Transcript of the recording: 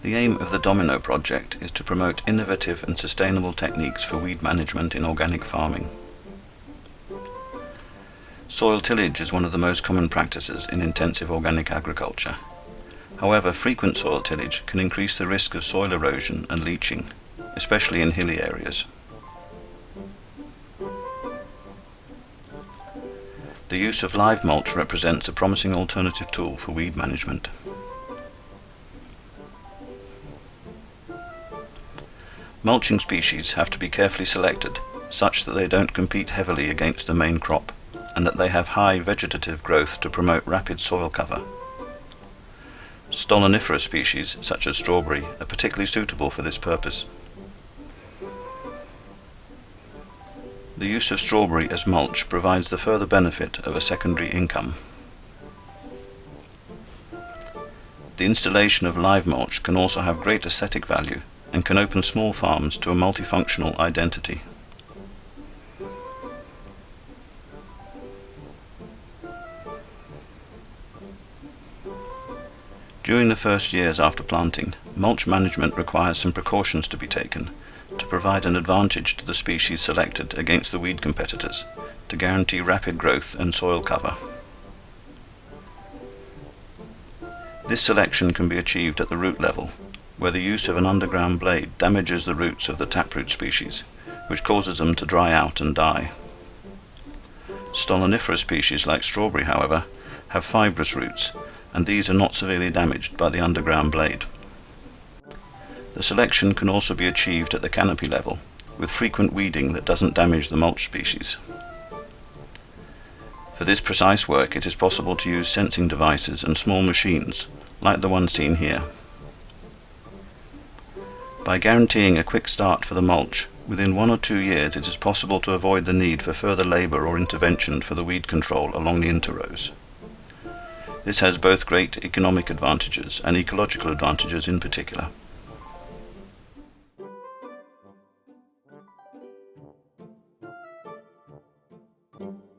The aim of the DOMINO project is to promote innovative and sustainable techniques for weed management in organic farming. Soil tillage is one of the most common practices in intensive organic agriculture. However, frequent soil tillage can increase the risk of soil erosion and leaching, especially in hilly areas. The use of live mulch represents a promising alternative tool for weed management. Mulching species have to be carefully selected, such that they don't compete heavily against the main crop, and that they have high vegetative growth to promote rapid soil cover. Stoloniferous species, such as strawberry, are particularly suitable for this purpose. The use of strawberry as mulch provides the further benefit of a secondary income. The installation of live mulch can also have great aesthetic value and can open small farms to a multifunctional identity. During the first years after planting, mulch management requires some precautions to be taken to provide an advantage to the species selected against the weed competitors, to guarantee rapid growth and soil cover. This selection can be achieved at the root level, where the use of an underground blade damages the roots of the taproot species, which causes them to dry out and die. Stoloniferous species like strawberry, however, have fibrous roots, and these are not severely damaged by the underground blade. The selection can also be achieved at the canopy level, with frequent weeding that doesn't damage the mulch species. For this precise work, it is possible to use sensing devices and small machines, like the one seen here. By guaranteeing a quick start for the mulch, within 1 or 2 years it is possible to avoid the need for further labour or intervention for the weed control along the interrows. This has both great economic advantages and ecological advantages in particular. Thank you.